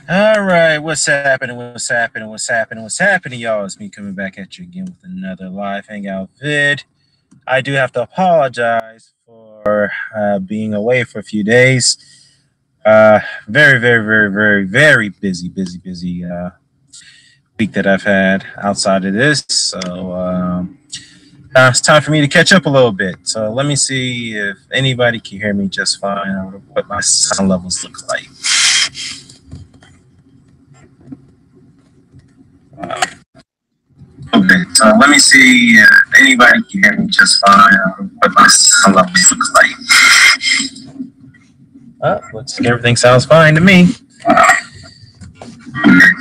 All right, what's happening? What's happening? What's happening? What's happening, y'all? It's me coming back at you again with another live hangout vid. I do have to apologize for being away for a few days. Very, very, very, very, very busy week that I've had outside of this. So it's time for me to catch up a little bit. So let me see if anybody can hear me just fine or what my sound levels look like. Okay, so let me see if anybody can hear me just fine or what my sound levels look like. Looks like everything sounds fine to me. Okay,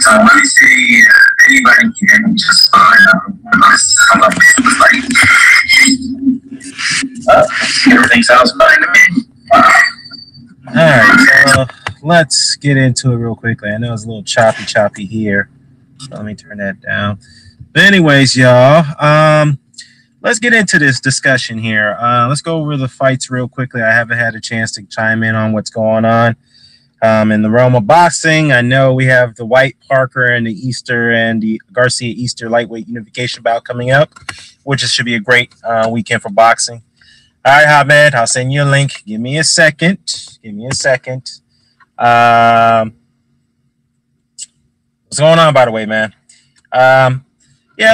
so let me see if anybody can hear me just fine or what my sound levels look like. Everything sounds fine to me. All right, so let's get into it real quickly. I know it's a little choppy here. So let me turn that down. But anyways, y'all, let's get into this discussion here. Let's go over the fights real quickly. I haven't had a chance to chime in on what's going on in the realm of boxing. I know we have the WHYTE-PARKER and the Easter and the GARCIA-EASTER lightweight unification bout coming up, which should be a great weekend for boxing. All right, Ahmed, I'll send you a link. Give me a second. What's going on, by the way, man? Yeah,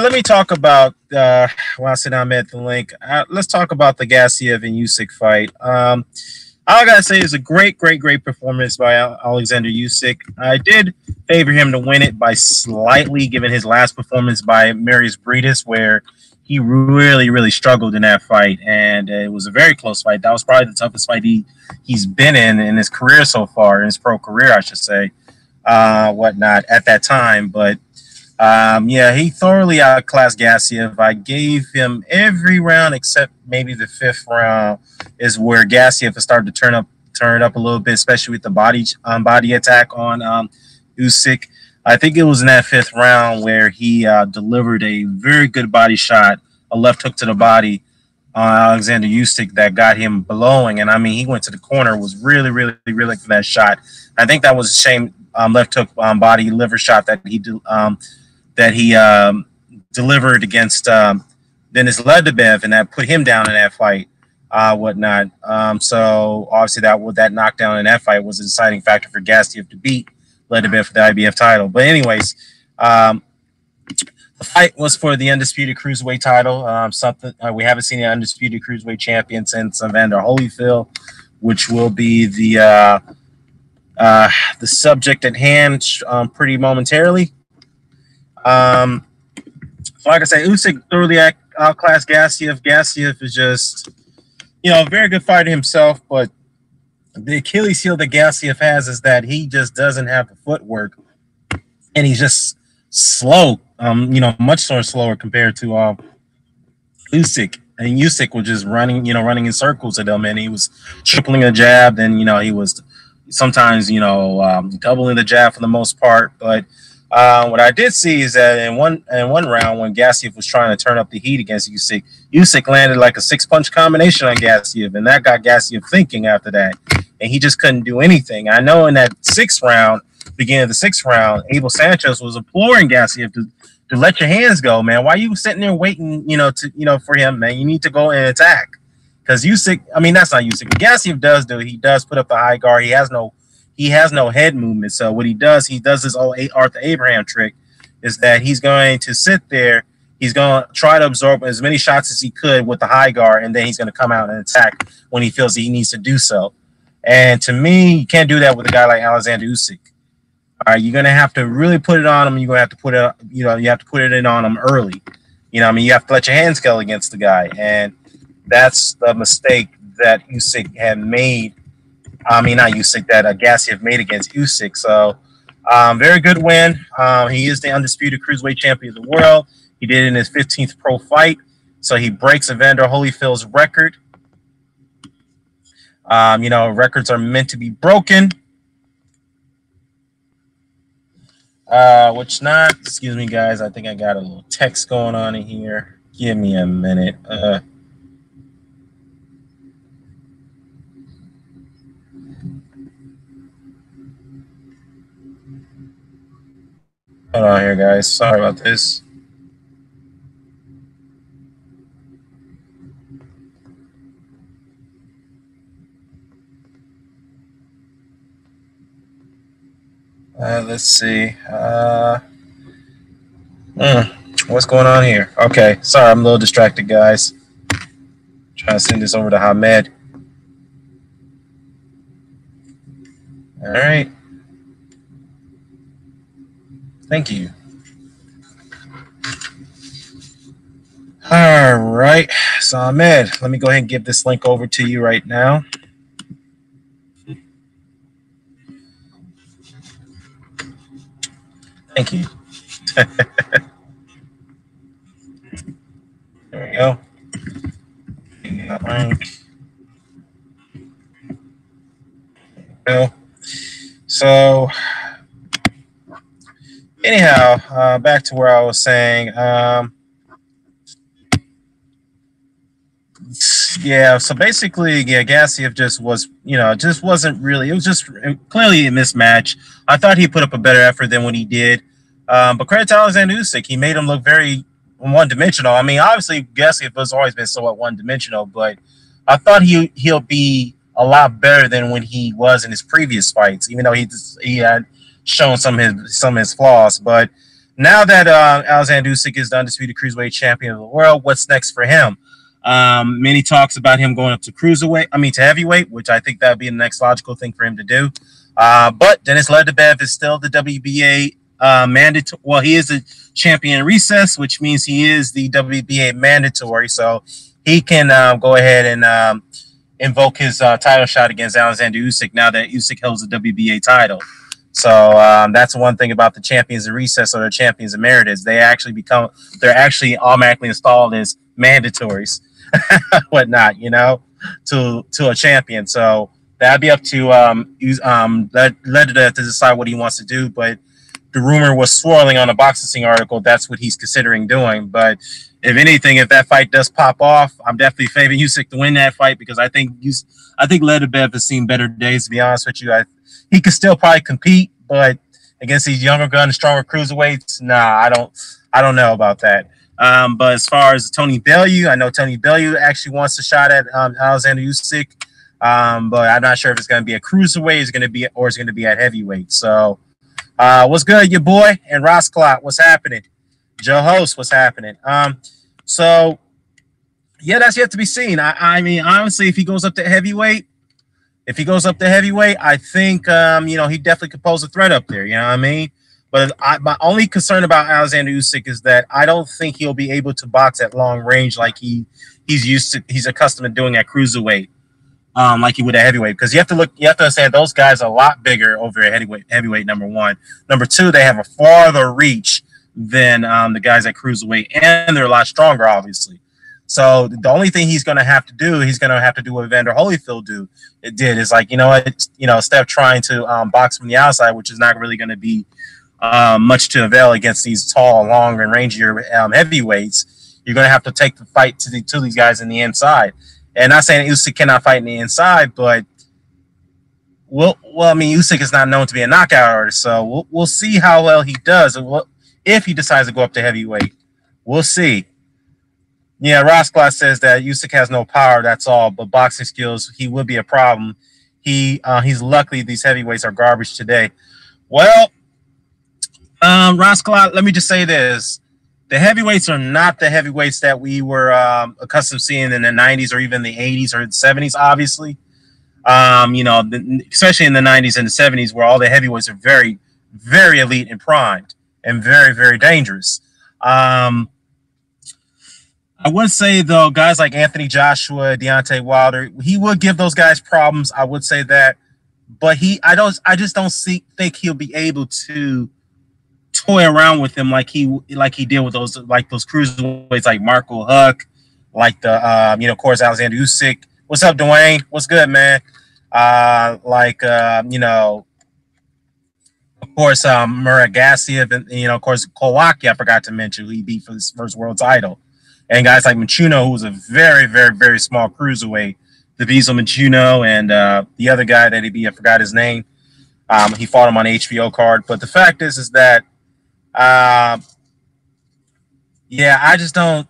let me talk about while I sit down at the link. Let's talk about the Gassiev and Usyk fight. All I gotta say is a great performance by Alexander Usyk. I did favor him to win it by slightly, given his last performance by Marius Briedis, where he really struggled in that fight, and it was a very close fight. That was probably the toughest fight he's been in his career so far, in his pro career, I should say, whatnot at that time. But yeah, he thoroughly outclassed Gassiev. I gave him every round except maybe the fifth round is where Gassiev has started to turn it up a little bit, especially with the body attack on Usyk. I think it was in that fifth round where he delivered a very good body shot, a left hook to the body on Alexander Usyk that got him blowing. And I mean, he went to the corner, was really for that shot. I think that was a shame left hook body liver shot that he delivered against Denis Ledebev, and that put him down in that fight, whatnot. So obviously that knockdown in that fight was a deciding factor for Gassiev to beat Ledebev for the IBF title. But anyways, the fight was for the undisputed cruiserweight title. Something we haven't seen an undisputed cruiserweight champion since Evander Holyfield, which will be the subject at hand pretty momentarily. So like I say, Usyk thoroughly outclassed Gassiev. Gassiev is just, a very good fighter himself, but the Achilles heel that Gassiev has is that he just doesn't have the footwork, and he's just slow. Much slower compared to Usyk. And Usyk was just running in circles at him, and he was tripling a jab. Then he was sometimes doubling the jab for the most part. But what I did see is that in one round when Gassiev was trying to turn up the heat against Usyk, Usyk landed like a 6-punch combination on Gassiev, and that got Gassiev thinking after that, and he just couldn't do anything. I know in that beginning of the sixth round, Abel Sanchez was imploring Gassiev to let your hands go, man. Why are you sitting there waiting, for him, man? You need to go and attack. Because Usyk, that's not Usyk. Gassiev he does put up the high guard. He has no head movement. So what he does his old Arthur Abraham trick, is that he's going to sit there. He's going to try to absorb as many shots as he could with the high guard, and then he's going to come out and attack when he feels he needs to do so. And to me, you can't do that with a guy like Alexander Usyk. All right, you're gonna have to really put it on him. You're gonna have to put it, you have to put it in on him early. You have to let your hands go against the guy, and that's the mistake that Usyk had made. Not Usyk, that Gassiev made against Usyk. So, very good win. He is the undisputed cruiserweight champion of the world. He did it in his 15th pro fight, so he breaks Evander Holyfield's record. Records are meant to be broken. Which not, excuse me, guys. I think I got a little text going on in here. Give me a minute. Hold on here, guys. Sorry about this. Let's see. What's going on here? Okay, sorry, I'm a little distracted, guys. Trying to send this over to Hamed. All right. Thank you. All right. So, Ahmed, let me go ahead and give this link over to you right now. Thank you. There we go. Link. There we go. So, anyhow, back to where I was saying. Yeah, so basically, yeah, Gassiev just was, just wasn't really. It was just clearly a mismatch. I thought he put up a better effort than what he did. But credit to Alexander Usyk, he made him look very one-dimensional. I mean, obviously, Gassiev has always been somewhat one-dimensional, but I thought he'll be a lot better than when he was in his previous fights, even though he had shown some of his flaws. But now that Alexander Usyk is the undisputed cruiserweight champion of the world, what's next for him? Many talks about him going up to to heavyweight, which I think that would be the next logical thing for him to do. But Denis Ledebev is still the WBA mandatory. Well, he is the champion in recess, which means he is the WBA mandatory. So he can go ahead and invoke his title shot against Alexander Usyk now that Usyk holds the WBA title. So that's one thing about the champions in recess or the champions emeritus. They're actually automatically installed as mandatories, whatnot, to a champion. So that'd be up to Ledebev to decide what he wants to do. But the rumor was swirling on a boxing article. That's what he's considering doing. But if anything, if that fight does pop off, I'm definitely favoring Usyk to win that fight because I think Ledebev has seen better days. To be honest with you, he could still probably compete, but against these younger guns, stronger cruiserweights, nah, I don't know about that. But as far as Tony Bellew, I know Tony Bellew actually wants a shot at Alexander Usyk, but I'm not sure if it's going to be a cruiserweight, it's going to be at heavyweight. So, what's good, your boy? And Ross Clot, what's happening? Joe Host, what's happening? So, yeah, that's yet to be seen. I mean, honestly, if he goes up to heavyweight, I think, he definitely could pose a threat up there. You know what I mean? But my only concern about Alexander Usyk is that I don't think he'll be able to box at long range like he's accustomed to doing at cruiserweight, like he would at heavyweight. Because you have to understand those guys are a lot bigger over at heavyweight. Number one, number two, they have a farther reach than the guys at cruiserweight, and they're a lot stronger, obviously. So the only thing he's going to have to do what Evander Holyfield did is like, instead of trying to box from the outside, which is not really going to be much to avail against these tall, long, and rangier heavyweights, you're going to have to take the fight to these guys in the inside. And not saying Usyk cannot fight in the inside, but I mean, Usyk is not known to be a knockout artist, so we'll see how well he does. If he decides to go up to heavyweight, we'll see. Yeah, Rosklat says that Usyk has no power, that's all, but boxing skills, he would be a problem. He's lucky these heavyweights are garbage today. Well, Rosklat, let me just say this. The heavyweights are not the heavyweights that we were accustomed to seeing in the 90s or even the 80s or the 70s, obviously. Especially in the 90s and the 70s where all the heavyweights are very, very elite and primed and very, very dangerous. I would say, though, guys like Anthony Joshua, Deontay Wilder, he would give those guys problems. I would say that. But I just don't think he'll be able to toy around with him like he did with those cruiserweights like Marco Huck, like of course, Alexander Usyk. What's up, Dwayne? What's good, man? Of course, Munguia-Smith, and of course, Kowalski, I forgot to mention, who he beat for his first world title. And guys like Machuno, who was a very, very, very small cruiserweight, Diviso Machuno, and the other guy that he beat, I forgot his name. He fought him on HBO card. But the fact is that Uh, yeah, I just don't.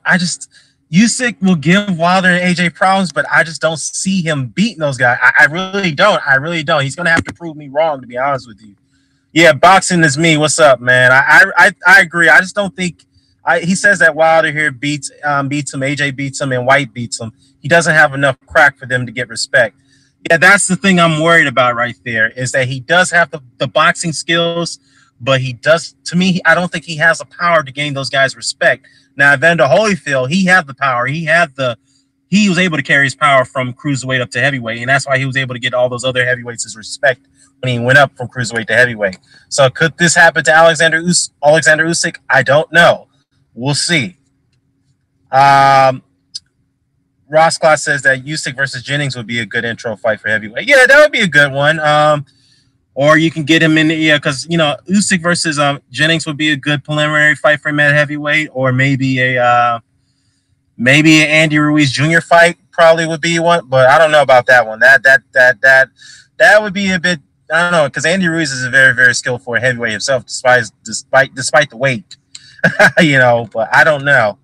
Usyk will give Wilder and AJ problems, but I just don't see him beating those guys. I really don't. I really don't. He's gonna have to prove me wrong, to be honest with you. Yeah, boxing is me. What's up, man? I agree. I just don't think. He says that Wilder here beats him, AJ beats him, and White beats him. He doesn't have enough crack for them to get respect. Yeah, that's the thing I'm worried about right there, is that he does have the boxing skills, but he does, to me, I don't think he has the power to gain those guys' respect. Now, Evander Holyfield, he had the power. He was able to carry his power from cruiserweight up to heavyweight, and that's why he was able to get all those other heavyweights his respect when he went up from cruiserweight to heavyweight. So could this happen to Alexander Usyk? I don't know. We'll see. Ross Class says that Usyk versus Jennings would be a good intro fight for heavyweight. Yeah, that would be a good one. Or you can get him in the because Usyk versus Jennings would be a good preliminary fight for him at heavyweight, or maybe an Andy Ruiz Jr. fight probably would be one, but I don't know about that one. That would be a bit, I don't know, because Andy Ruiz is a very, very skillful heavyweight himself, despite the weight, but I don't know.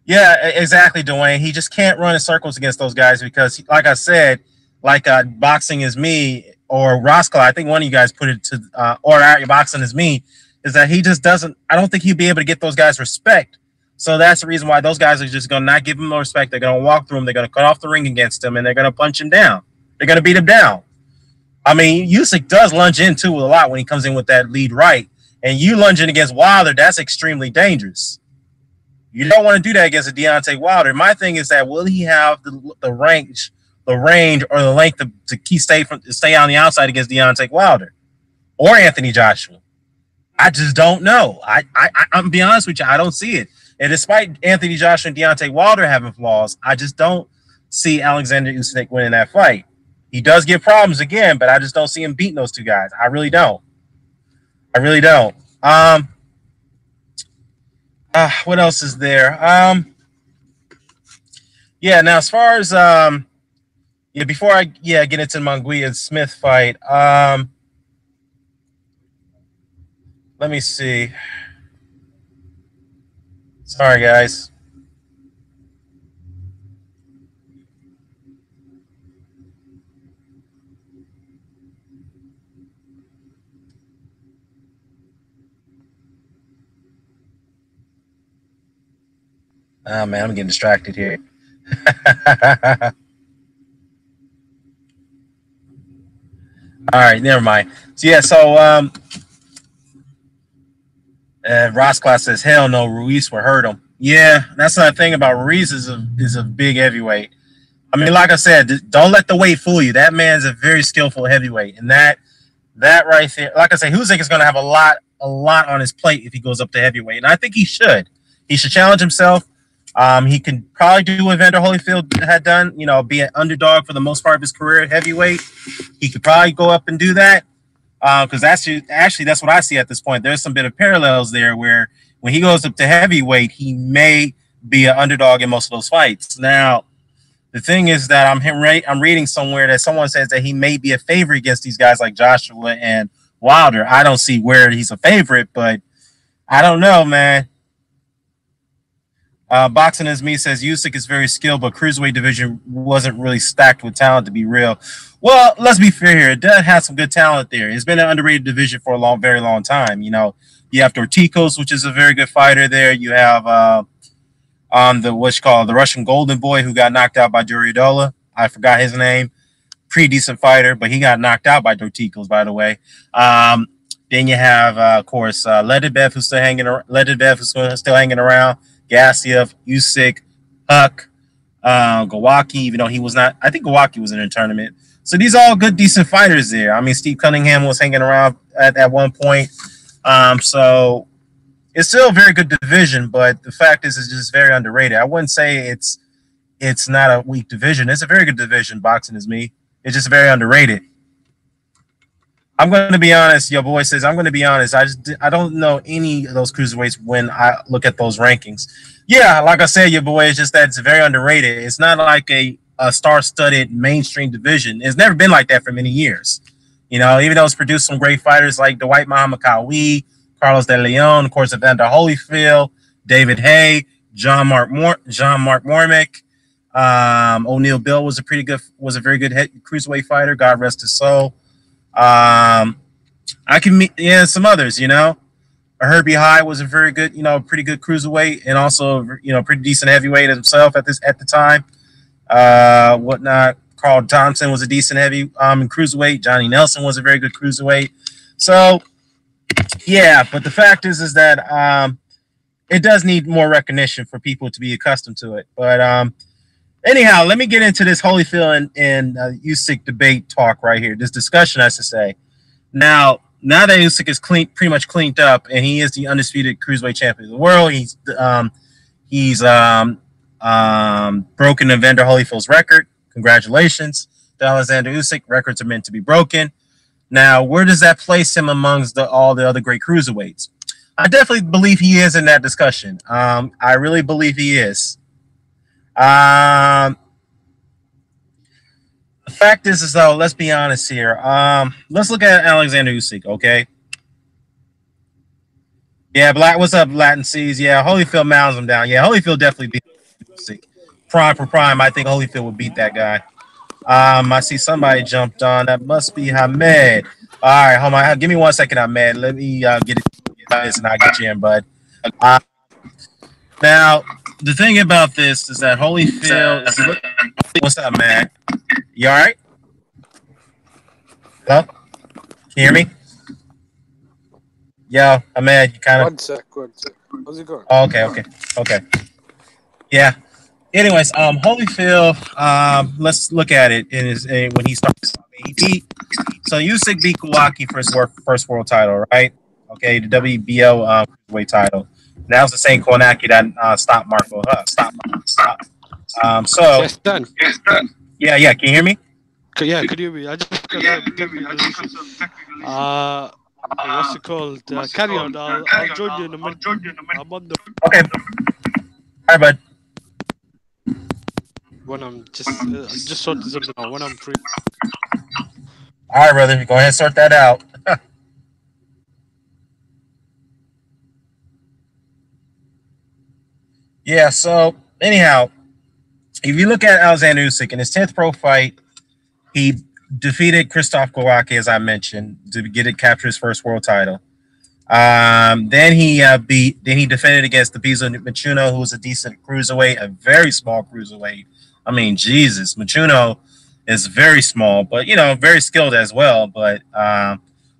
Yeah, exactly, Dwayne. He just can't run in circles against those guys because, like I said, boxing is me, or Roscoe, I think one of you guys put it to, or boxing is me, is that he just doesn't, I don't think he'll be able to get those guys respect. So that's the reason why those guys are just going to not give him no respect. They're going to walk through him. They're going to cut off the ring against him, and they're going to punch him down. They're going to beat him down. I mean, Usyk does lunge into it a lot when he comes in with that lead right. And you lunging against Wilder, that's extremely dangerous. You don't want to do that against a Deontay Wilder. My thing is that will he have the range, or the length to stay on the outside against Deontay Wilder or Anthony Joshua? I just don't know. I'm be honest with you, I don't see it. And despite Anthony Joshua and Deontay Wilder having flaws, I just don't see Alexander Usyk winning that fight. He does get problems again, but I just don't see him beating those two guys. I really don't. What else is there? Yeah, now as far as before I get into the Munguia-Smith fight, let me see. Sorry, guys. Oh, man, I'm getting distracted here. All right, never mind. So, yeah, Ross Class says, hell no, Ruiz will hurt him. Yeah, that's the thing about Ruiz is a big heavyweight. I mean, like I said, don't let the weight fool you. That man's a very skillful heavyweight. And that right there, like I say, Usyk is going to have a lot on his plate if he goes up to heavyweight. And I think he should. He should challenge himself. He can probably do what Evander Holyfield had done, be an underdog for the most part of his career at heavyweight. He could probably go up and do that. Because that's what I see at this point. There's some bit of parallels there where when he goes up to heavyweight, he may be an underdog in most of those fights. Now, the thing is that I'm reading somewhere that someone says that he may be a favorite against these guys like Joshua and Wilder. I don't see where he's a favorite, but I don't know, man. Boxing as me says Usyk is very skilled, but cruiserweight division wasn't really stacked with talent to be real. Well, let's be fair here. It does have some good talent there. It's been an underrated division for a very long time. You have Dorticos, which is a very good fighter there. You have the Russian Golden Boy who got knocked out by Duridola. I forgot his name. Pretty decent fighter, but he got knocked out by Dorticos, by the way. Then you have, of course, Ledebev, who's still hanging around. Gassiev, Usyk, Huck, Gawaki, even though he was not. I think Gawaki was in a tournament. So these are all good, decent fighters there. I mean, Steve Cunningham was hanging around at one point. So it's still a very good division, but the fact is it's just very underrated. I wouldn't say it's not a weak division. It's a very good division, boxing is me. It's just very underrated. I'm going to be honest. Your boy says, I'm going to be honest. I don't know any of those cruiserweights when I look at those rankings. Yeah, like I said, your boy, it's just that it's very underrated. It's not like a star-studded mainstream division. It's never been like that for many years. You know, even though it's produced some great fighters like Dwight Muhammad Kawi, Carlos De Leon, of course, Evander Holyfield, David Haye, John Mark Mormick. O'Neal Bill was a very good cruiserweight fighter. God rest his soul. I can meet some others. You know, Herbie High was a very good, pretty good cruiserweight, and also pretty decent heavyweight himself at the time. Whatnot. Carl Thompson was a decent heavy in cruiserweight. Johnny Nelson was a very good cruiserweight. So yeah, but the fact is that it does need more recognition for people to be accustomed to it. But anyhow, let me get into this Holyfield and Usyk debate talk right here. This discussion, I should say. Now that Usyk is pretty much cleaned up, and he is the undisputed cruiserweight champion of the world. He's broken Evander Holyfield's record. Congratulations to Alexander Usyk. Records are meant to be broken. Now, where does that place him amongst all the other great cruiserweights? I definitely believe he is in that discussion. I really believe he is. The fact is though, let's be honest here. Let's look at Alexander Usyk, okay? Yeah, what's up, Latin Seas? Yeah, Holyfield mounds him down. Yeah, Holyfield definitely beat Usyk. Prime for prime, I think Holyfield would beat that guy. I see somebody jumped on. That must be Hamed. All right, hold on. Give me 1 second, Hamed. Let me get this, and I'll get you in, bud. Now, the thing about this is that Holyfield. What's up, man? You all right? Hello? Can you hear me? Yo, Hamed, you kind of. 1 sec. How's it going? Oh, okay. Yeah. Anyways, Holyfield, let's look at it when he starts. Usyk beat Kawaki for his first world title, right? Okay, the WBO weight title. That was the same Konaki that stopped Marco Huff. Yes, done. Yeah. Can you hear me? Yeah, could you hear me? I just got what's it called? Carry on. I'll join you in a minute. I'm on the. Okay. All right, bud. When I'm just sorting something out. When I'm free. All right, brother. Go ahead and sort that out. Yeah, so anyhow, if you look at Alexander Usyk in his 10th pro fight, he defeated Krzysztof Kawaki, as I mentioned, to capture his first world title. Then he defended against the Bizo Michuno, who was a decent cruiserweight, a very small cruiserweight. I mean, Jesus, Michuno is very small, but very skilled as well. But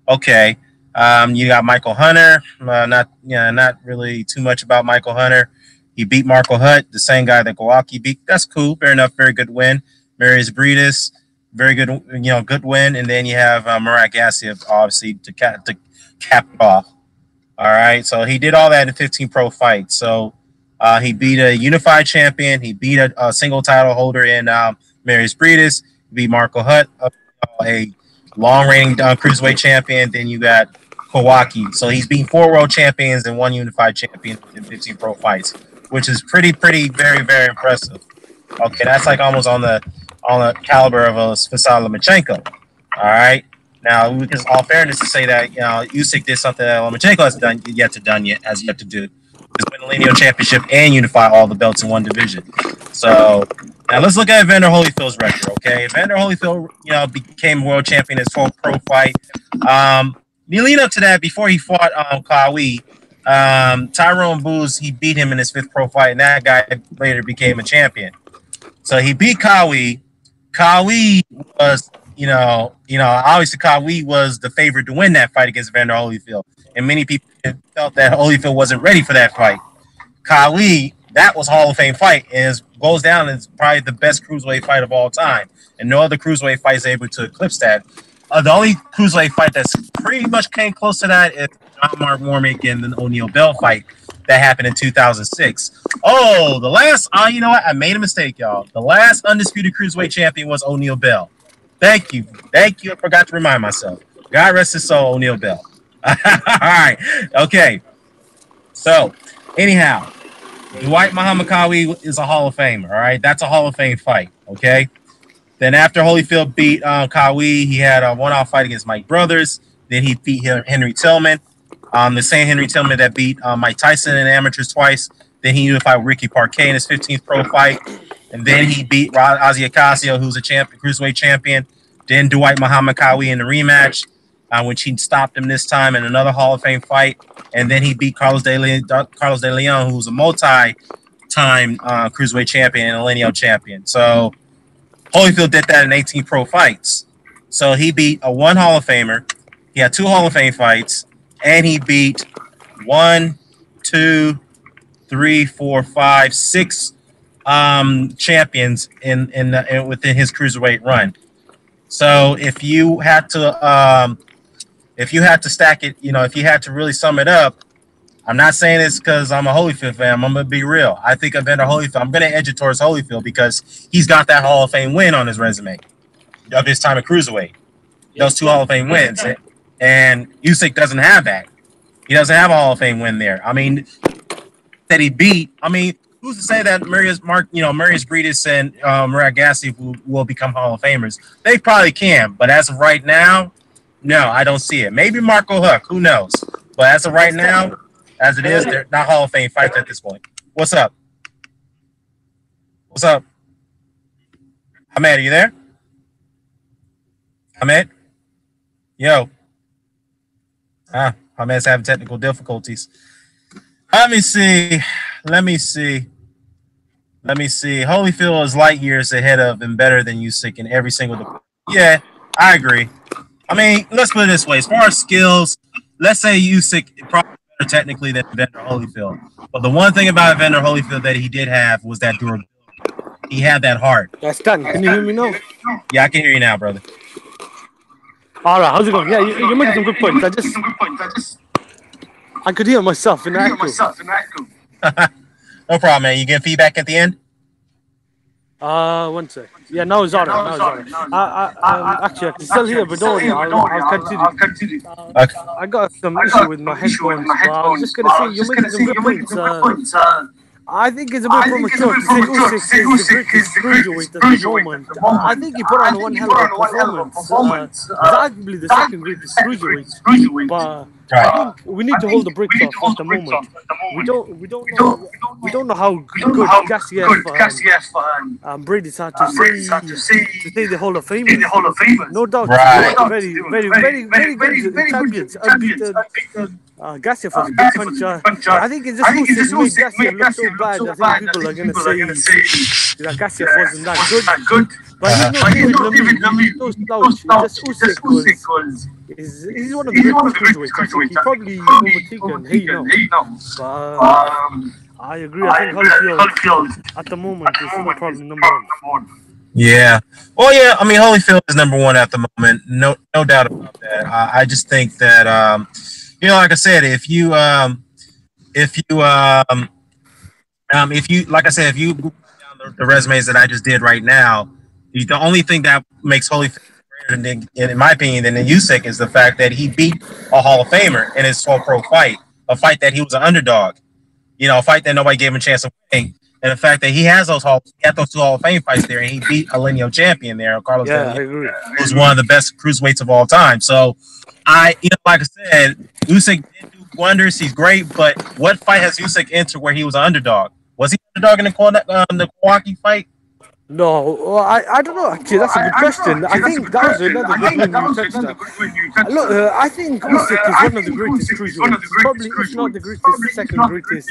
okay, you got Michael Hunter. Not really too much about Michael Hunter. He beat Marco Hutt, the same guy that Kawaki beat. That's cool. Fair enough. Very good win. Marius Briedis, very good, good win. And then you have Usyk-Gassiev, obviously, to cap it off. All right. So he did all that in 15 pro fights. So he beat a unified champion. He beat a single title holder in Marius Briedis. He beat Marco Hutt, a long-reigning cruiserweight champion. Then you got Kawaki. So he's beaten 4 world champions and 1 unified champion in 15 pro fights, which is pretty, very, very impressive. Okay, that's like almost on the caliber of a Vasily Lomachenko. All right. Now, we can, all fairness, to say that Usyk did something that Lomachenko has yet to do, is win the lineal championship and unify all the belts in one division. So now let's look at Evander Holyfield's record. Okay, Evander Holyfield, became world champion in his 12th pro fight. Leading up to that, before he fought Kawi, Tyrone Booz, he beat him in his 5th pro fight, and that guy later became a champion. So he beat Kawi. Kawi was, obviously Kawi was the favorite to win that fight against Evander Holyfield, and many people felt that Holyfield wasn't ready for that fight. Kawi, that was a Hall of Fame fight, and goes down as probably the best cruiserweight fight of all time, and no other cruiserweight fight is able to eclipse that. The only cruiserweight fight that's pretty much came close to that is John Mark Mormick and the O'Neal Bell fight that happened in 2006. Oh, you know what? I made a mistake, y'all. The last undisputed cruiserweight champion was O'Neal Bell. Thank you. I forgot to remind myself. God rest his soul, O'Neal Bell. All right. Okay. So, anyhow, Dwight Muhammad Kawi is a Hall of Famer. All right. That's a Hall of Fame fight. Okay. Then after Holyfield beat Kawi, he had a one-off fight against Mike Brothers. Then he beat Henry Tillman, the same Henry Tillman that beat Mike Tyson in amateurs twice. Then he unified with Ricky Parquet in his 15th pro fight. And then he beat Usyk-Gassiev, who's a cruiserweight champion. Then Dwight Muhammad Kawi in the rematch, which he stopped him this time in another Hall of Fame fight. And then he beat Carlos De Leon, who was a multi-time cruiserweight champion and a lineal champion. So Holyfield did that in 18 pro fights. So he beat a one Hall of Famer. He had 2 Hall of Fame fights, and he beat 1, 2, 3, 4, 5, 6 champions within his cruiserweight run. So if you had to stack it, if you had to really sum it up, I'm not saying this because I'm a Holyfield fan. I'm gonna be real. I think Evander Holyfield. I'm gonna edge it towards Holyfield because he's got that Hall of Fame win on his resume of his time at cruiserweight. Those 2 Hall of Fame wins, and Usyk doesn't have that. He doesn't have a Hall of Fame win there. I mean, that he beat. I mean, who's to say that Marius Briedis and Usyk-Gassiev will become Hall of Famers? They probably can, but as of right now, no, I don't see it. Maybe Marco Huck, who knows? But as of right now, as it is, they're not Hall of Fame fights at this point. What's up? What's up? Ahmed, are you there? Ahmed? Yo. Ahmed's having technical difficulties. Let me see. Holyfield is light years ahead of and better than Usyk in every single. Yeah, I agree. I mean, let's put it this way: as far as skills, let's say Usyk probably better technically than Evander Holyfield. But the one thing about Evander Holyfield that he did have was that durability. He had that heart. That's done. Can you hear me now? Yeah, I can hear you now, brother. All right, how's it going? Yeah, you're making some good points. I could hear myself in the echo. No problem, man. You get feedback at the end? 1 sec. Yeah, now it's alright. Actually, I can still hear, but don't worry. I'll continue. Okay. I got some issue with my headphones. But I was just gonna say you're making some good points. I think it's a bit premature to say Usyk is the greatest cruiserweight at the moment. I think he put on one hell of a performance. He's arguably the second greatest cruiserweight, but I think we need to hold the brakes off at the moment. We don't know how good Gassiev and Brady's had to say the Hall of Fame. No doubt, very good champions. Gassiev was a good puncher. I think it's just Usyk made Gassiev look so bad. I think people are going to say that Gassiev wasn't that good. But he's not David Lamir. No slouch. Just Usyk he's one of the greatest cruiserweights. He probably overtaken But I agree. I think Holyfield at the moment is probably number 1. Yeah. Well, yeah. I mean, Holyfield is number 1 at the moment. No doubt about that. I just think that like I said, if you like I said, if you go down the resumes that I just did right now, the only thing that makes Holyfield greater, in my opinion, than Usyk is the fact that he beat a Hall of Famer in his 12 pro fight, a fight that he was an underdog, a fight that nobody gave him a chance of winning, and the fact that he has those 2 Hall of Fame fights there, and he beat a lineal champion there, Carlos De Leon, who's one of the best cruiserweights of all time. So, like I said, Usyk did do wonders. He's great, but what fight has Usyk entered where he was an underdog? Was he an underdog in the Milwaukee fight? No, I don't know. Actually, that's a good question. I think that was another good win you touched on. Look, I think Usyk is one of the greatest cruiserweights. Probably, if not the greatest, second greatest.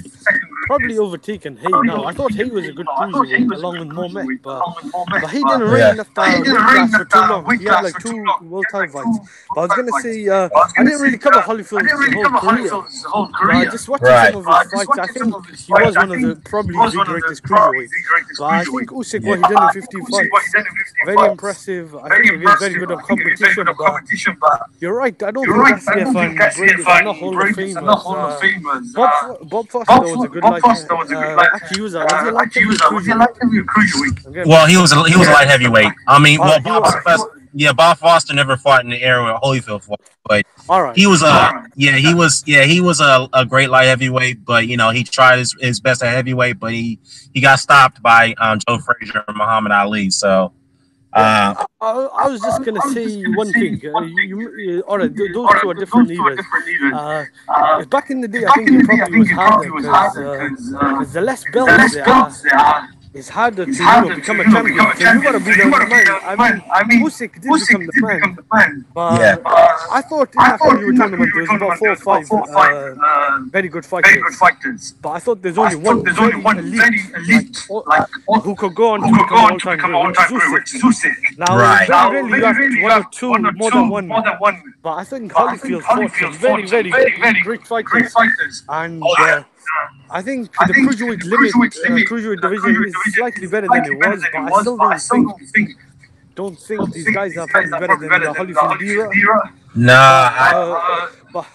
Probably overtaken Hay now. I thought Hay was a good cruiserweight along with Mohamed, but he didn't really enough time for too long. He had like 2 world title fights. But I was gonna say, I didn't really cover Holyfield's whole career. But just watching some of his fights, I think he was one of the probably the greatest cruiserweights. But I think Usyk, what he did in 15 fights, very impressive. I think he was very good at competition, but you're right. I don't think Gassiev and Brady are not Hall of Famers. Bob Foster was a good light heavyweight. Was he light heavyweight? Well, he was a light heavyweight. I mean, Bob Foster never fought in the era where Holyfield fought, but he was a great light heavyweight. But he tried his best at heavyweight, but he got stopped by Joe Frazier and Muhammad Ali. So I was just gonna say one thing. All right, those two are different leaders. Back in the day, I think it probably was harder because the less belts there are, it's harder to become a champion. So you gotta be the man. I mean, Usyk did become the man, but I thought in that Heavyweight tournament there was about 4 or 5 very good fighters. But I thought there's only one very elite, who could go on to become all-time great, which is Usyk. Now, very rarely you have 1 or 2 more than one. But I think Holyfield fought some very great fighters, and I think the cruiserweight division is slightly better than it was, but I still don't think these guys are probably better than the Holyfield era. Nah, but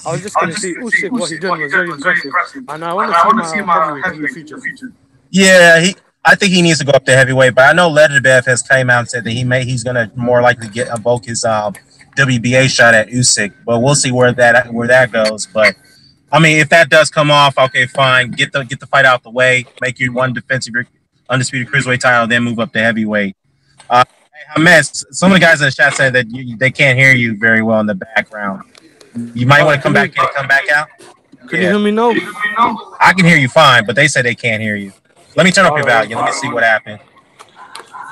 I was just going to say Usyk, what he did was very impressive, and I want to see my heavyweight in the future. Yeah, I think he needs to go up to heavyweight, but I know Leatherbev has came out and said that he's going to more likely invoke his WBA shot at Usyk, but we'll see where that goes. But I mean, if that does come off, okay, fine. Get the fight out the way. Make your one defensive undisputed cruiserweight title, then move up to heavyweight. Hey, Hamed, some of the guys in the chat said that they can't hear you very well in the background. You might want to come back out. Can you hear me now? I can hear you fine, but they said they can't hear you. Let me turn up your volume. Let me see what happened.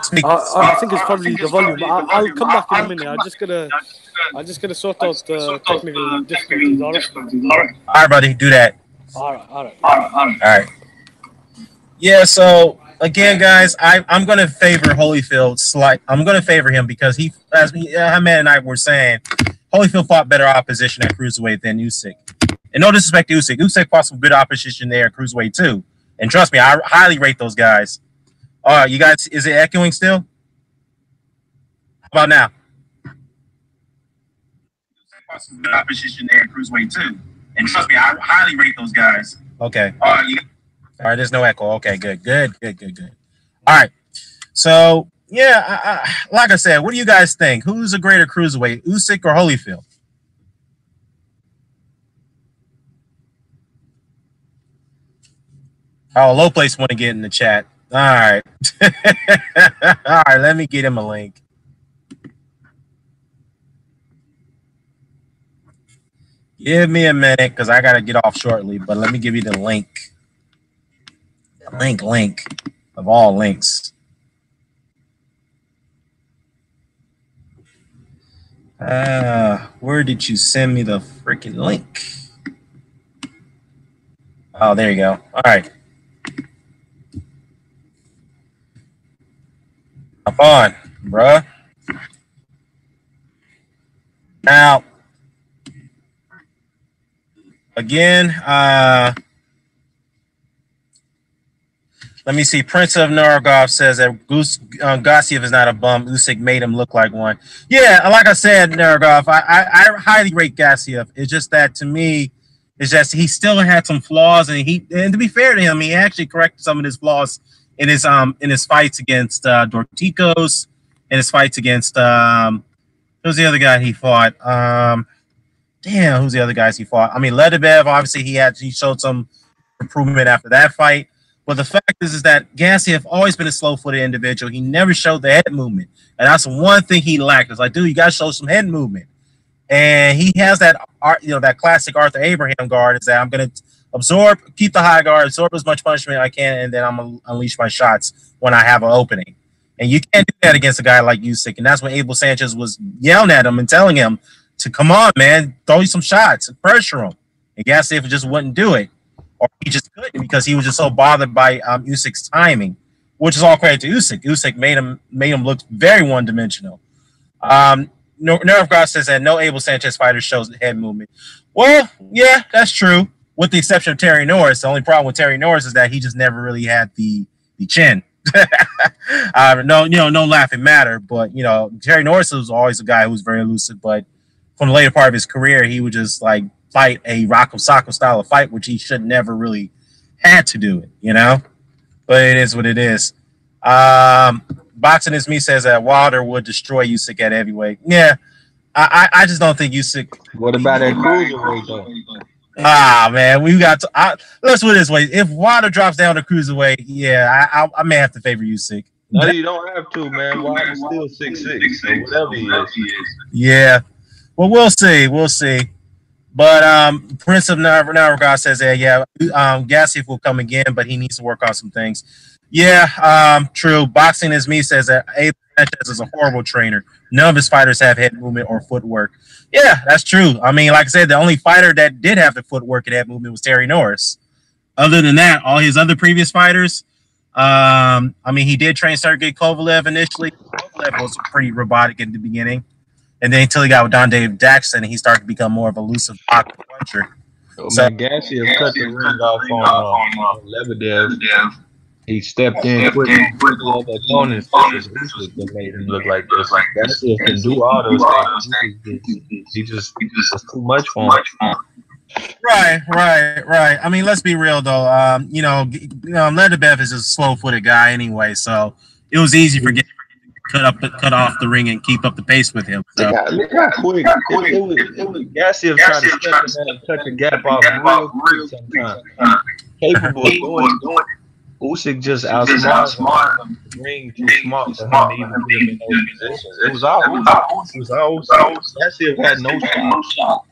Speak. I think it's probably the volume. I'll come back in a minute. I'm just gonna sort out the technical difficulties. All right, buddy, do that. All right. Yeah. So again, guys, I'm gonna favor Holyfield. I'm gonna favor him because as Hamed and I were saying, Holyfield fought better opposition at cruiserweight than Usyk. And no disrespect to Usyk, Usyk fought some good opposition there at cruiserweight too. And trust me, I highly rate those guys. You guys, is it echoing still? How about now? Some good opposition there at cruiserweight too. And trust me, I highly rate those guys. Okay. All right, there's no echo. Okay, good. All right. So, yeah, like I said, what do you guys think? Who's a greater cruiserweight, Usyk or Holyfield? Oh, Low Place want to get in the chat. All right. All right, let me get him a link. Give me a minute because I got to get off shortly, but let me give you the link. The link of all links. Where did you send me the freaking link? Oh, there you go. All right. Hop on, bruh. Now, again, let me see. Prince of Narogov says that Usyk-Gassiev is not a bum. Usyk made him look like one. Yeah, like I said, Narogov, I highly rate Gassiev. It's just that to me, it's just he still had some flaws, and to be fair to him, he actually corrected some of his flaws in his fights against Dorticos, in his fights against who's the other guy he fought? Damn, who's the other guys he fought? I mean, Leatherbev, obviously he showed some improvement after that fight. But the fact is that Gassiev always been a slow-footed individual. He never showed the head movement, and that's one thing he lacked. It's like, dude, you gotta show some head movement. And he has that that classic Arthur Abraham guard. Is that I'm gonna keep the high guard, absorb as much punishment as I can, and then I'm gonna unleash my shots when I have an opening. And you can't do that against a guy like Usyk. And that's when Abel Sanchez was yelling at him and telling him to come on, man, throw you some shots and pressure him. And Gassiev just wouldn't do it, or he just couldn't because he was just so bothered by Usyk's timing, which is all credit to Usyk. Usyk made him look very one-dimensional. Nerve says that no Abel Sanchez fighter shows head movement. Well, yeah, that's true, with the exception of Terry Norris. The only problem with Terry Norris is that he just never really had the chin. No laughing matter, but Terry Norris was always a guy who was very elusive, but from the later part of his career, he would just like fight a Rocco Sacco style of fight, which he should never really had to do it, But it is what it is. Boxing is Me says that Wilder would destroy Usyk at heavyweight. Yeah, I just don't think Usyk. What about that cruiserweight though? Man, we got to. Let's put it this way: if Wilder drops down to cruiserweight, yeah, I may have to favor Usyk. No, you don't have to, man. Wilder's still 6'6", or whatever he is. Yeah. Well, we'll see. We'll see. But Prince of Narragansett says that, yeah, Gassiev will come again, but he needs to work on some things. Yeah, true. Boxing is Me says that Abe Sanchez is a horrible trainer. None of his fighters have head movement or footwork. Yeah, that's true. I mean, like I said, the only fighter that did have the footwork and head movement was Terry Norris. Other than that, all his other previous fighters, I mean, he did train Sergey Kovalev initially. Kovalev was pretty robotic in the beginning. And then until he got with Don Dave Jackson, and he started to become more of a elusive puncher. So, Gassiev cut the ring off on Lebedev. He stepped in quickly with the opponent's face. That made him look like this. Gassiev can do all those things. He just was too much for him. Right. I mean, let's be real though. Lebedev is a slow-footed guy anyway, so it was easy for Gassiev to cut off the ring and keep up the pace with him. So. Look how quick it was. Gassiev tried to step in there and cut the gap off real quick sometimes. Capable of doing it. Usyk just outsmarted him. The ring too smart for him to even get him in those positions. It was all Usyk. Gassiev had no shot.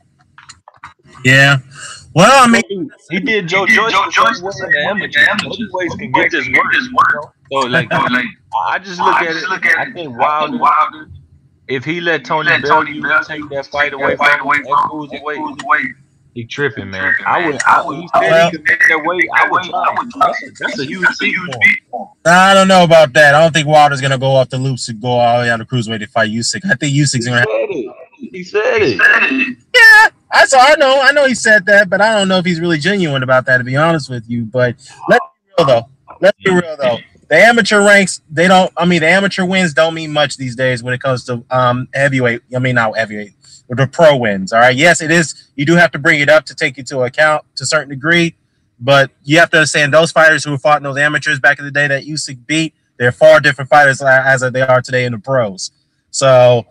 Yeah. Well, I mean, he did Joe Joyce in the amateur. Heavyweights can get this work. So, like, I just look at it. I think Wilder, if he let Tony Bellew take that fight away from him at cruiserweight, he tripping, man. He said he could make that weight. I would try. That's a huge feat for him. I don't know about that. I don't think Wilder's gonna go off the loops and go all the way down to cruiserweight to fight Usyk. I think Usyk's gonna. He said it. Yeah, I know he said that, but I don't know if he's really genuine about that, to be honest with you. But let's be real though. The amateur ranks, the amateur wins don't mean much these days when it comes to heavyweight. I mean, not heavyweight, but the pro wins. All right. Yes, it is. You do have to bring it up to take into account to a certain degree, but you have to understand those fighters who fought in those amateurs back in the day that Usyk beat, they're far different fighters as they are today in the pros. So,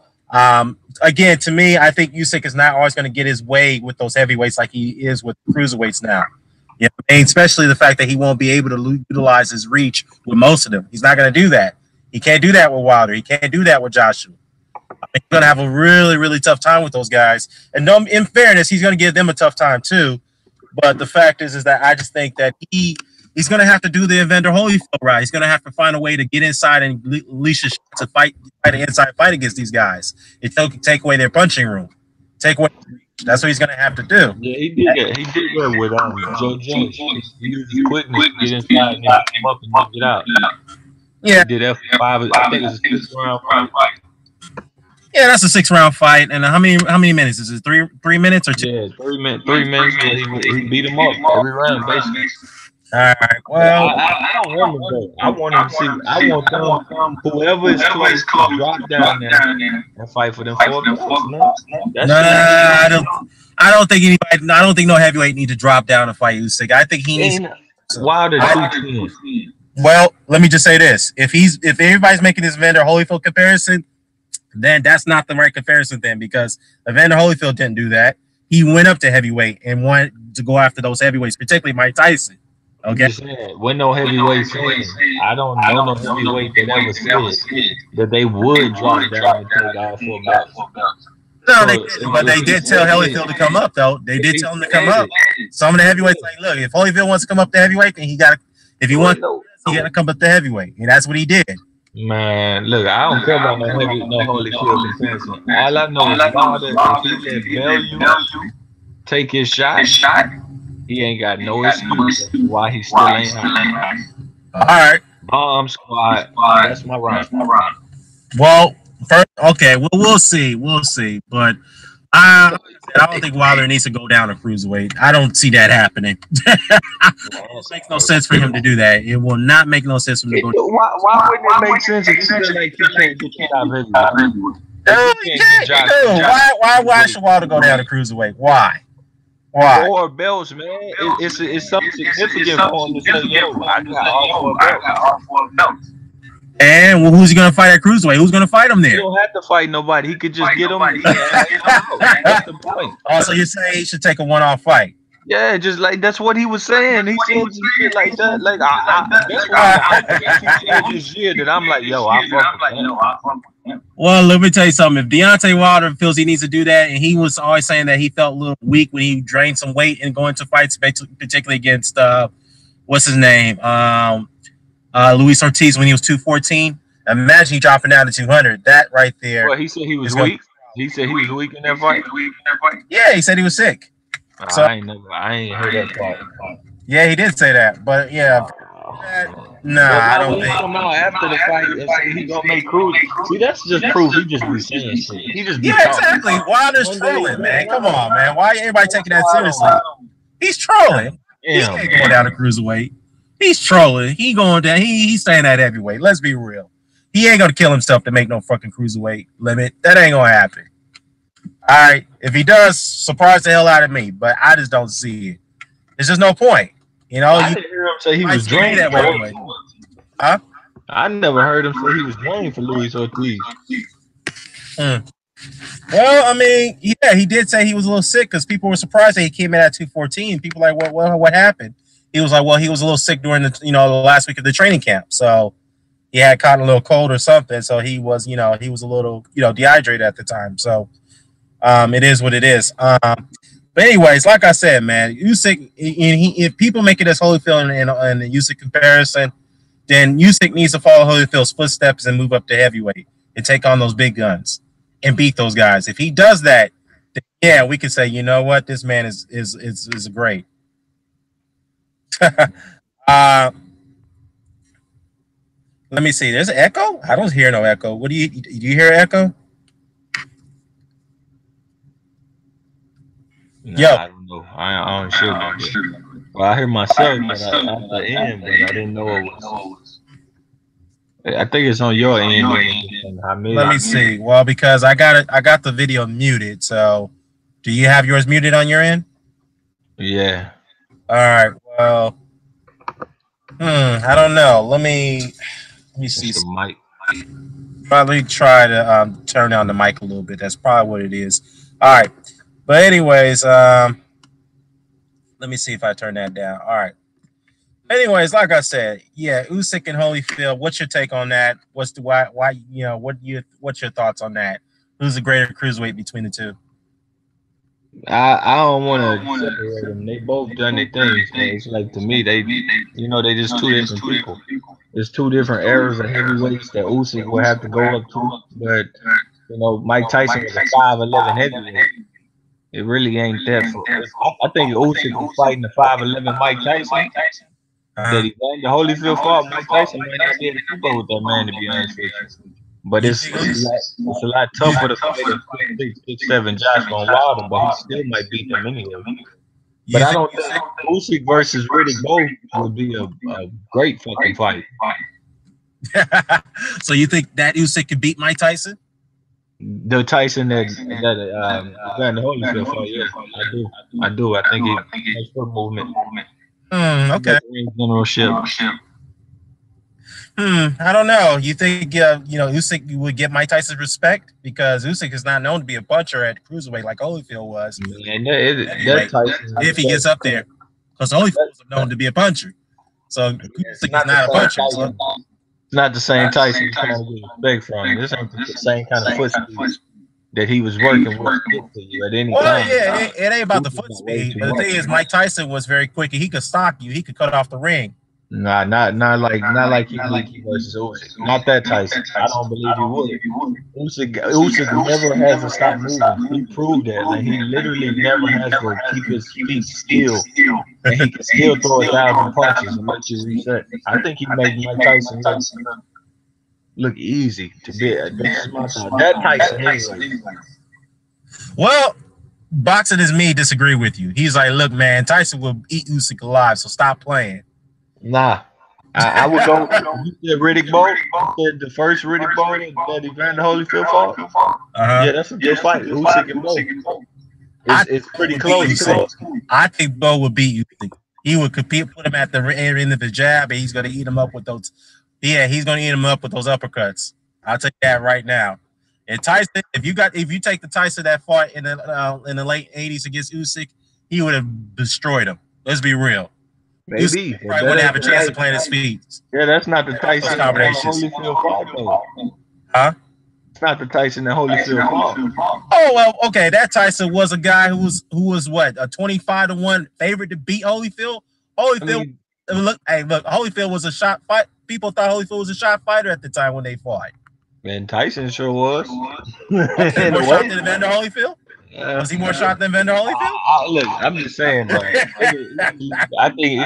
again, to me, I think Usyk is not always going to get his way with those heavyweights like he is with cruiserweights now. You know, and especially the fact that he won't be able to utilize his reach with most of them. He's not going to do that. He can't do that with Wilder. He can't do that with Joshua. He's going to have a really, really tough time with those guys. And in fairness, he's going to give them a tough time too. But the fact is that I just think that he's going to have to do the Evander Holyfield route. He's going to have to find a way to get inside and leash his shot to fight an inside fight against these guys. Take away their punching room. Take away. That's what he's going to have to do. Yeah, he did that. He did that with Joe Jones. He used his quickness to get inside and then come up and knock it out. Yeah. He did that for 5. I think it was a 6-round fight. Yeah, that's a 6-round fight. And how many minutes is it? 3 minutes or 2? Yeah, 3 minutes. 3 minutes. He beat him up every round, basically. All right. Well, I don't want him though. I want him to see. I want them. Whoever is close to drop down there and fight for them 4 minutes. I don't think anybody. I don't think no heavyweight need to drop down and fight Usyk. I think he needs. Wilder 210. Well, let me just say this: if everybody's making this Evander Holyfield comparison, then that's not the right comparison then, because Evander Holyfield didn't do that. He went up to heavyweight and wanted to go after those heavyweights, particularly Mike Tyson. Okay. When no heavyweight saying, I don't know no heavyweight that ever said that they would drop down and take all 4 belts. No, they didn't, but they did tell Holyfield to come up, though. They did tell him to come up. Some of the heavyweights like, look, if Holyfield wants to come up to heavyweight, then he got to come up to heavyweight, and that's what he did. Man, look, I don't care about no Holyfield comparison. All I know is Wilder, if he let Bellew take his shot, he ain't got no excuse why he still ain't out. All right. Bomb squad. That's my round. Well, okay. Well, we'll see. We'll see. But I don't think Wilder needs to go down to cruiserweight. I don't see that happening. It makes no sense for him to do that. It will not make no sense for him to go. Why wouldn't it make sense if you feel like you can't get the top heavyweight? Why should Wilder go down to cruiserweight? Why? 4 belts, man. It's something significant for him to say, yo, I got all 4 belts. And who's he gonna fight at cruiserweight? Who's gonna fight him there? He don't have to fight nobody. He could just get him. That's the point. Also, you're saying he should take a one-off fight. Yeah, just like that's what he was saying. He said some shit like that. Like that's one of the first things he said this year that I'm like, yo, I fuck with him. Well, let me tell you something. If Deontay Wilder feels he needs to do that, and he was always saying that he felt a little weak when he drained some weight and going to fights, particularly against what's his name, Luis Ortiz when he was 214. Imagine he dropping down to 200. That right there. Well, he said he was weak. He said he was weak in that fight. Yeah, he said he was sick. So I ain't heard that part. Yeah, he did say that, but yeah. I don't think. Come out after the fight and say he gonna make Cruz. See, that's just proof. He just be saying shit. He just be talking. Exactly. Wilder's trolling, man. Come on, man. Why everybody taking that seriously? He's trolling. He ain't going down to cruiserweight. He's trolling. He going down. He's staying at heavyweight. Let's be real. He ain't gonna kill himself to make no fucking cruiserweight limit. That ain't gonna happen. All right. If he does, surprise the hell out of me. But I just don't see it. There's just no point. You know, I didn't hear him say he was drained that way. Huh? I never heard him say he was drained for Luis Ortiz. Well, I mean, yeah, he did say he was a little sick because people were surprised that he came in at 214. People were like, what happened? He was like, well, he was a little sick during the the last week of the training camp, so he had caught a little cold or something. So he was a little dehydrated at the time. So it is what it is. But anyways, like I said, man, Usyk, if people make it as Holyfield and the Usyk comparison, then Usyk needs to follow Holyfield's footsteps and move up to heavyweight and take on those big guns and beat those guys. If he does that, then yeah, we could say, you know what, this man is great. Let me see. There's an echo? I don't hear no echo. Do you hear echo? Nah, yo, I don't know. I don't sure. Well, I hear myself at the end, but I didn't know it was. I think it's on your end. Let me see. Well, because I got the video muted. So, do you have yours muted on your end? Yeah. All right. Well, I don't know. Let me see. The mic. Probably try to turn down the mic a little bit. That's probably what it is. All right. But anyways, let me see if I turn that down. All right. Anyways, like I said, yeah, Usyk and Holyfield. What's your take on that? What's the why? What's your thoughts on that? Who's the greater cruiserweight between the two? I don't want to separate them. They both done their things. It's like, to me, they just two different people. There's two different eras of heavyweights that Usyk will have to go up to. But Mike Tyson was a 5'11" heavyweight. It really ain't that. I think Usyk was fighting the 5'11" Mike Tyson. That he won the Holyfield fought. Mike Tyson might not be able to keep up with that man, to be honest with you. But it's a lot tougher to fight a 6'7" Josh Van Wilder, but he still might beat them anyway. But I don't think Usyk versus Riddick Bowe would be a great fucking fight. So you think that Usyk could beat Mike Tyson? The Tyson that got the Holyfield fight, yeah, I do. I think it's for movement. Okay. Generalship. I don't know. You think Usyk would get Mike Tyson's respect because Usyk is not known to be a puncher at cruiserweight like Holyfield was. And that Tyson, if he gets up there, because Holyfield was known to be a puncher, so Usyk is not a puncher. So. It's not the same Tyson you're trying to get respect from. This ain't the same kind of foot speed that he was working with to you at any time. Yeah, it ain't about the foot speed. But the thing is, Mike Tyson was very quick, and he could stalk you. He could cut off the ring. Nah, not like Usyk versus Usyk. Not that Tyson. I don't believe he would. Usyk never has to stop moving. He proved that. Like, he literally never has to keep his feet still, and he can still throw 1,000 punches and let you reset. I think he made Mike Tyson look easy to be. That Tyson anyway. Well, Boxing Is Me disagree with you. He's like, look, man, Tyson will eat Usyk alive, so stop playing. Nah, I would go. You said Riddick Bowe. You said the first Riddick Bowe that Evander Holyfield fought. Yeah, that's a good fight. Usyk and Bowe. It's pretty close. I think Bowe would beat Usyk. He would compete, put him at the end of the jab, and he's going to eat him up with those. Yeah, he's going to eat him up with those uppercuts. I'll tell you that right now. And Tyson, if you take the Tyson that fought in the late '80s against Usyk, he would have destroyed him. Let's be real. Maybe. Usyk probably wouldn't have a chance to plant his feet. Yeah, that's not the Tyson Holyfield fought, though. Huh? It's not the Tyson and Holyfield fought. Oh well, okay. That Tyson was a guy who was what, a 25-1 favorite to beat Holyfield. Holyfield, look, Holyfield was a shot fight. People thought Holyfield was a shot fighter at the time when they fought. Man, Tyson sure was. More shot than Evander Holyfield? Was he more shot than Evander Holyfield? Look, I'm just saying, bro. I think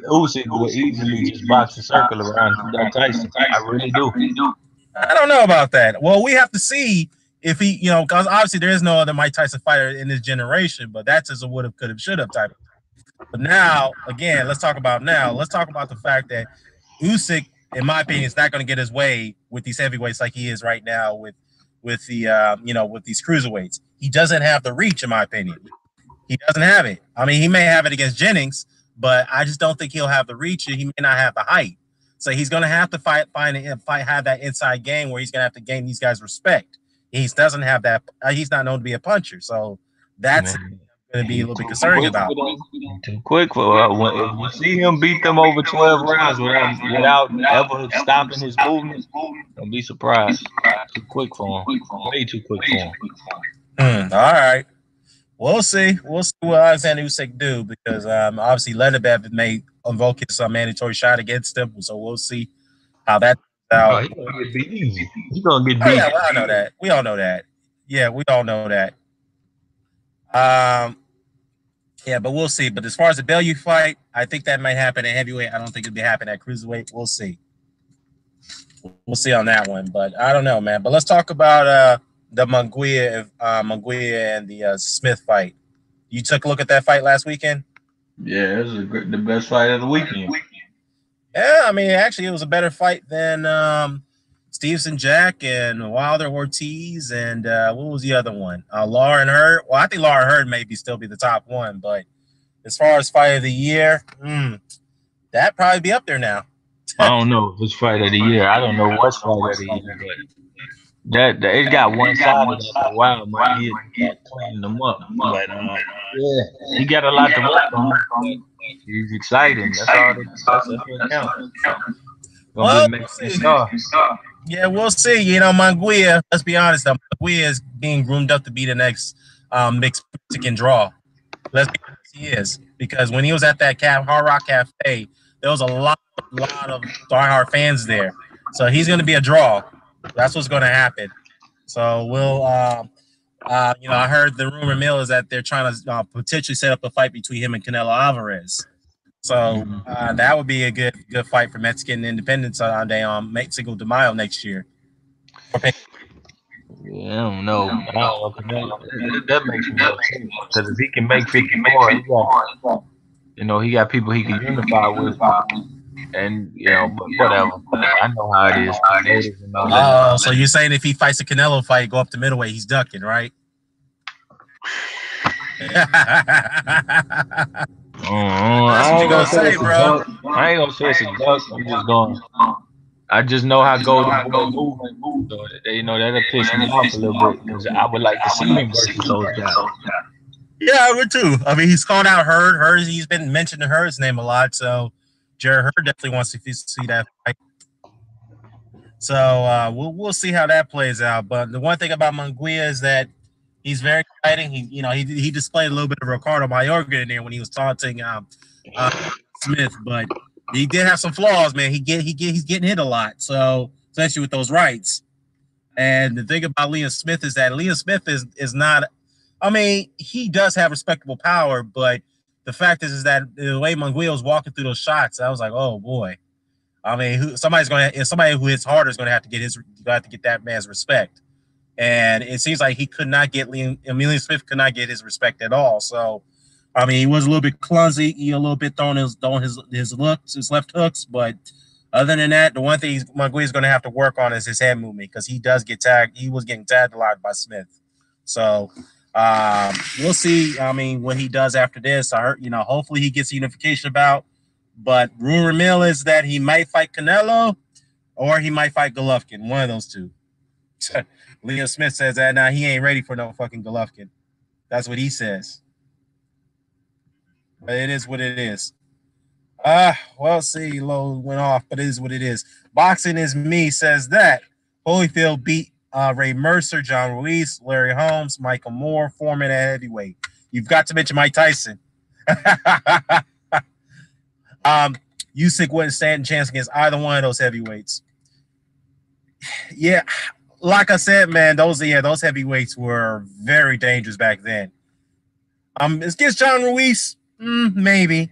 Usyk would easily just box a circle around that Tyson. I really do. I don't know about that. Well, we have to see if he, because obviously there is no other Mike Tyson fighter in this generation, but that's just a would have, could have, should have type of thing. But now, again, let's talk about the fact that Usyk, in my opinion, is not going to get his way with these heavyweights like he is right now with with these cruiserweights. He doesn't have the reach, in my opinion. He doesn't have it. I mean, he may have it against Jennings, but I just don't think he'll have the reach, and he may not have the height. So he's going to have to have that inside game where he's going to have to gain these guys' respect. He doesn't have that. He's not known to be a puncher, so that's going to be a little bit concerning about. Too quick for when you see him beat them over 12 rounds without ever stopping his movement. Don't be surprised. Too quick for him. Way too quick for him. All right. We'll see. We'll see what Alexander Usyk do, because obviously Leatherbev may invoke his mandatory shot against him. So we'll see how that out. He's gonna get beat easy. He's gonna get beat. Oh, yeah, well, I know that. We all know that. Yeah, we all know that. Yeah, but we'll see. But as far as the Bellew fight, I think that might happen at heavyweight. I don't think it'll be happening at cruiserweight. We'll see. We'll see on that one. But I don't know, man. But let's talk about the Munguia and the Smith fight. You took a look at that fight last weekend? Yeah, it was the best fight of the weekend. Yeah, I mean, actually, it was a better fight than Stevenson Jack and Wilder Ortiz and what was the other one? Lauren Hurd. Well, I think Lauren Hurd may still be the top one, but as far as fight of the year, that'd probably be up there now. I don't know if it's fight of the year. I don't know what's fight of the year, but it got one side of that for a while. Might get cleaning them up, but yeah, he got a lot to work on. He's exciting. That's what counts. Well, yeah, we'll see. You know, Munguia, let's be honest, though, Munguia is being groomed up to be the next mixed Mexican draw. Let's be honest, he is. Because when he was at that Hard Rock Cafe, there was a lot of diehard fans there. So he's going to be a draw. That's what's going to happen. So we'll, I heard the rumor mill is that they're trying to potentially set up a fight between him and Canelo Alvarez. So that would be a good fight for Mexican independence on Mexico de Mayo next year. Yeah, I don't know. That makes me more sense, because if he can make 50 more, he got people he can unify with, and but whatever. I know how it is. Oh, so you're saying if he fights a Canelo fight, go up to middleweight, he's ducking, right? That's what you gonna say, bro. I ain't gonna say it's a duck. I'm just going. I just know how Golden Boy move. So that'll piss me off a little bit, because I would like to see him versus those guys. Yeah, I would too. I mean, he's called out Hurd. He's been mentioning Hurd's name a lot, so Jared Hurd definitely wants to see that fight. So we'll see how that plays out. But the one thing about Munguia is that he's very exciting. He displayed a little bit of Ricardo Mayorga in there when he was taunting Smith, but he did have some flaws, man. He's getting hit a lot, so especially with those rights. And the thing about Liam Smith is that Liam Smith is not. I mean, he does have respectable power, but the fact is that the way Munguia was walking through those shots, I was like, oh boy. I mean, somebody who hits harder is going to have to get that man's respect. And it seems like he could not get Liam Smith could not get his respect at all. So, I mean, he was a little bit clumsy, a little bit throwing his left hooks. But other than that, the one thing Munguia is going to have to work on is his head movement, because he does get tagged. He was getting tagged a lot by Smith. So we'll see. I mean, what he does after this. I heard, hopefully he gets a unification bout. But rumor mill is that he might fight Canelo or he might fight Golovkin. One of those two. Liam Smith says that now he ain't ready for no fucking Golovkin. That's what he says. But it is what it is. Well, see, low went off, but it is what it is. Boxing is me says that Holyfield beat Ray Mercer, John Ruiz, Larry Holmes, Michael Moore, Foreman at heavyweight. You've got to mention Mike Tyson. Usyk wouldn't stand a chance against either one of those heavyweights. Yeah, like I said, man, those heavyweights were very dangerous back then. Against John Ruiz, maybe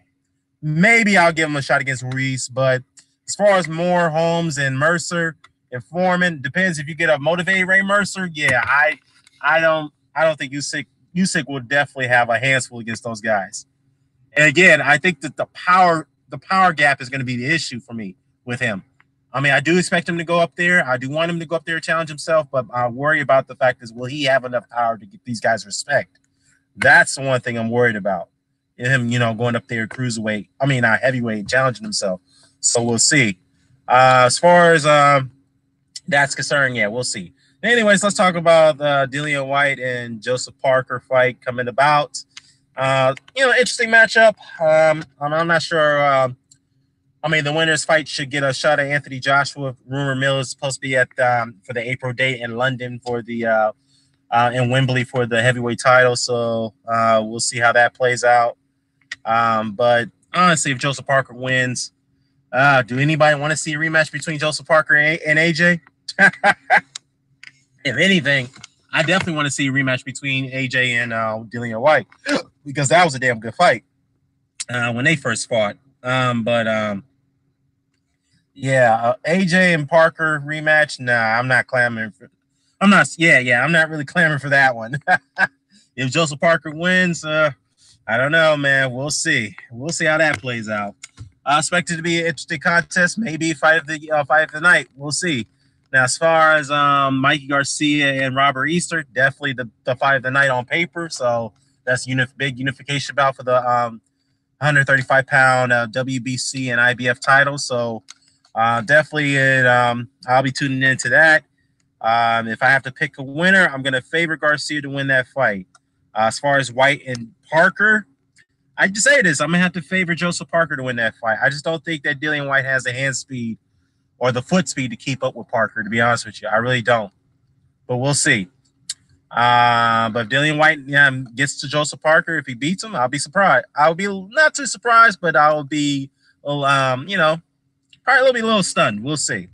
I'll give him a shot against Ruiz. But as far as Moore, Holmes, and Mercer and Foreman, depends if you get a motivated Ray Mercer. Yeah, I don't think Usyk will definitely have a handful against those guys. And again, I think that the power gap is going to be the issue for me with him. I mean, I do expect him to go up there. I do want him to go up there and challenge himself, but I worry about the fact is, will he have enough power to get these guys respect? That's the one thing I'm worried about. Him, going up there cruiserweight. I mean, heavyweight, challenging himself. So we'll see. As far as that's concerned, yeah, we'll see. Anyways, let's talk about Dillian Whyte and Joseph Parker fight coming about. Interesting matchup. I'm not sure. The winner's fight should get a shot at Anthony Joshua. Rumor mill is supposed to be at for the April date in London for the in Wembley for the heavyweight title. So we'll see how that plays out. But honestly, if Joseph Parker wins, do anybody want to see a rematch between Joseph Parker and AJ? If anything, I definitely want to see a rematch between AJ and Dillian Whyte because that was a damn good fight when they first fought. AJ and Parker rematch. Nah, I'm not clamoring for. I'm not really clamoring for that one. If Joseph Parker wins, I don't know, man. We'll see. We'll see how that plays out. I expect it to be an interesting contest. Maybe fight of the night. We'll see. Now, as far as Mikey Garcia and Robert Easter, definitely the fight of the night on paper. So that's big unification bout for the 135-pound WBC and IBF titles. So definitely I'll be tuning into that. If I have to pick a winner, I'm going to favor Garcia to win that fight. As far as Whyte and Parker, I just say this. I'm going to have to favor Joseph Parker to win that fight. I just don't think that Dillian Whyte has the hand speed or the foot speed to keep up with Parker, to be honest with you. I really don't. But we'll see. But if Dillian Whyte gets to Joseph Parker, if he beats him, I'll be surprised. I'll be not too surprised, but I'll be, probably a little stunned. We'll see.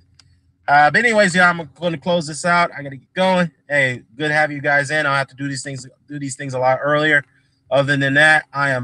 But anyways, I'm going to close this out. I got to get going. Hey, good to have you guys in. I'll have to do these things a lot earlier. Other than that, I am